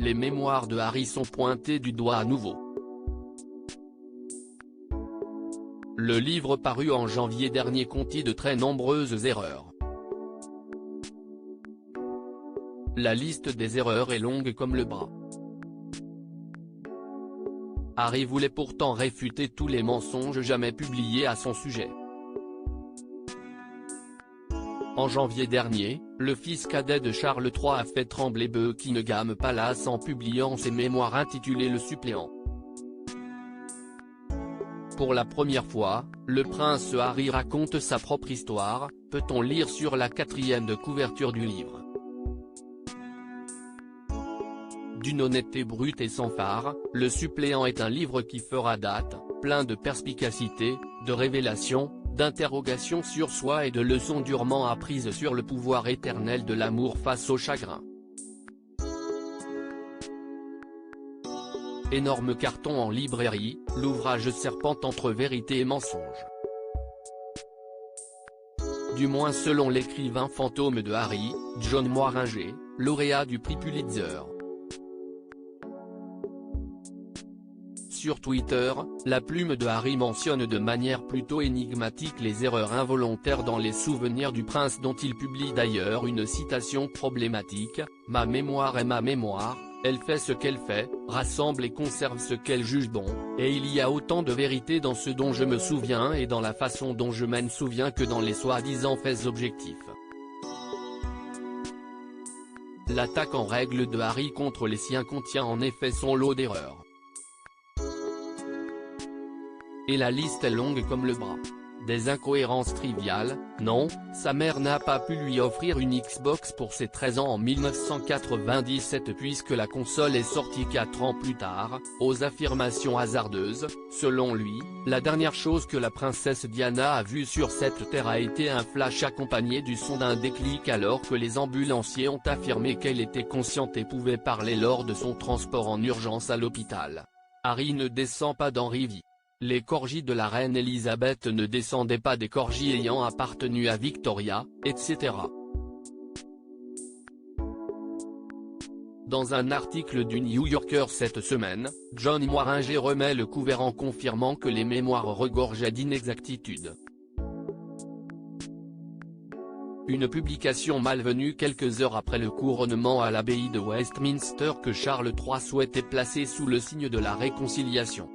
les mémoires de Harry sont pointées du doigt à nouveau. Le livre paru en janvier dernier contient de très nombreuses erreurs. La liste des erreurs est longue comme le bras. Harry voulait pourtant réfuter tous les mensonges jamais publiés à son sujet. En janvier dernier, le fils cadet de Charles III a fait trembler Buckingham Palace en publiant ses mémoires intitulées Le Suppléant. Pour la première fois, le prince Harry raconte sa propre histoire, peut-on lire sur la 4e de couverture du livre. D'une honnêteté brute et sans phare, Le Suppléant est un livre qui fera date, plein de perspicacité, de révélations, d'interrogations sur soi et de leçons durement apprises sur le pouvoir éternel de l'amour face au chagrin. Énorme carton en librairie, l'ouvrage serpente entre vérité et mensonge. Du moins selon l'écrivain fantôme de Harry, John Moiringer, lauréat du prix Pulitzer. Sur Twitter, la plume de Harry mentionne de manière plutôt énigmatique les erreurs involontaires dans les souvenirs du prince dont il publie d'ailleurs une citation problématique, « Ma mémoire est ma mémoire, elle fait ce qu'elle fait, rassemble et conserve ce qu'elle juge bon, et il y a autant de vérité dans ce dont je me souviens et dans la façon dont je m'en souviens que dans les soi-disant faits objectifs ». L'attaque en règle de Harry contre les siens contient en effet son lot d'erreurs. Et la liste est longue comme le bras. Des incohérences triviales, non, sa mère n'a pas pu lui offrir une Xbox pour ses 13 ans en 1997 puisque la console est sortie 4 ans plus tard, aux affirmations hasardeuses, selon lui, la dernière chose que la princesse Diana a vue sur cette terre a été un flash accompagné du son d'un déclic alors que les ambulanciers ont affirmé qu'elle était consciente et pouvait parler lors de son transport en urgence à l'hôpital. Harry ne descend pas d'Henri V. Les corgis de la reine Elisabeth ne descendaient pas des corgis ayant appartenu à Victoria, etc. Dans un article du New Yorker cette semaine, John Moiringer remet le couvert en confirmant que les mémoires regorgeaient d'inexactitudes. Une publication malvenue quelques heures après le couronnement à l'abbaye de Westminster que Charles III souhaitait placer sous le signe de la réconciliation.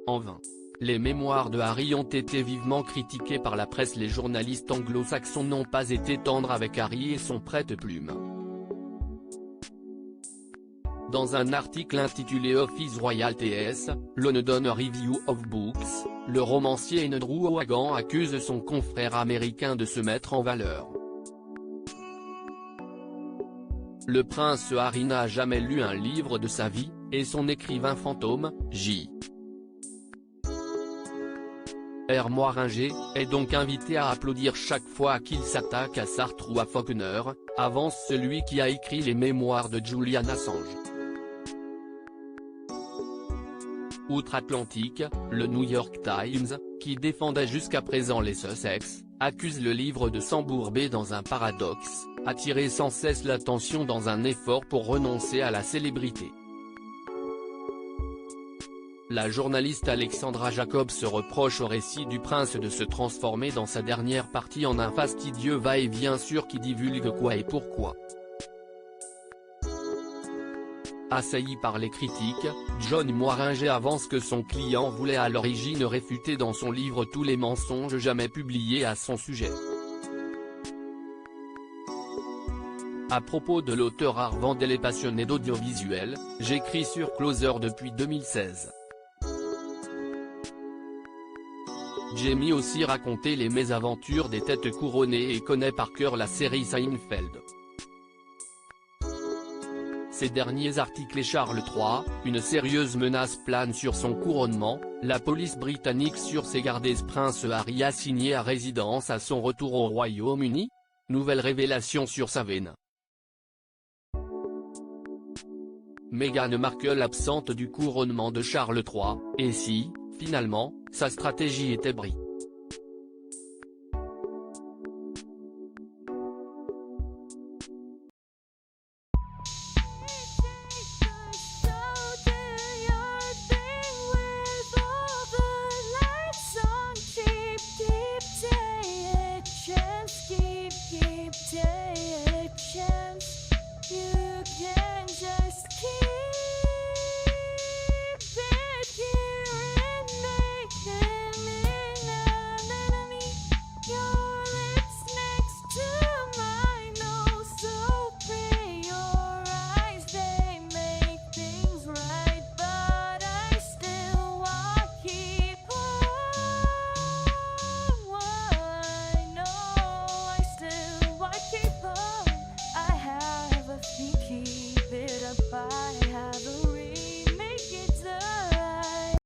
En vain. Les mémoires de Harry ont été vivement critiquées par la presse. Les journalistes anglo-saxons n'ont pas été tendres avec Harry et son prête-plume. Dans un article intitulé Office Royal TS, London Review of Books, le romancier Andrew Hogan accuse son confrère américain de se mettre en valeur. Le prince Harry n'a jamais lu un livre de sa vie, et son écrivain fantôme, J. R. Moiringer, est donc invité à applaudir chaque fois qu'il s'attaque à Sartre ou à Faulkner, avance celui qui a écrit les mémoires de Julian Assange. Outre-Atlantique, le New York Times, qui défendait jusqu'à présent les Sussex, accuse le livre de s'embourber dans un paradoxe, attirer sans cesse l'attention dans un effort pour renoncer à la célébrité. La journaliste Alexandra Jacobs se reproche au récit du prince de se transformer dans sa dernière partie en un fastidieux va-et-vient sur qui divulgue quoi et pourquoi. Assailli par les critiques, John Moiringer avance que son client voulait à l'origine réfuter dans son livre tous les mensonges jamais publiés à son sujet. À propos de l'auteur Arvandel et passionné d'audiovisuel, j'écris sur Closer depuis 2016. Jamie aussi raconté les mésaventures des têtes couronnées et connaît par cœur la série Seinfeld. Ces derniers articles et Charles III, une sérieuse menace plane sur son couronnement, la police britannique sur ses gardes prince Harry assigné à résidence à son retour au Royaume-Uni. Nouvelle révélation sur sa veine. Meghan Markle absente du couronnement de Charles III, et si, finalement, sa stratégie était brie.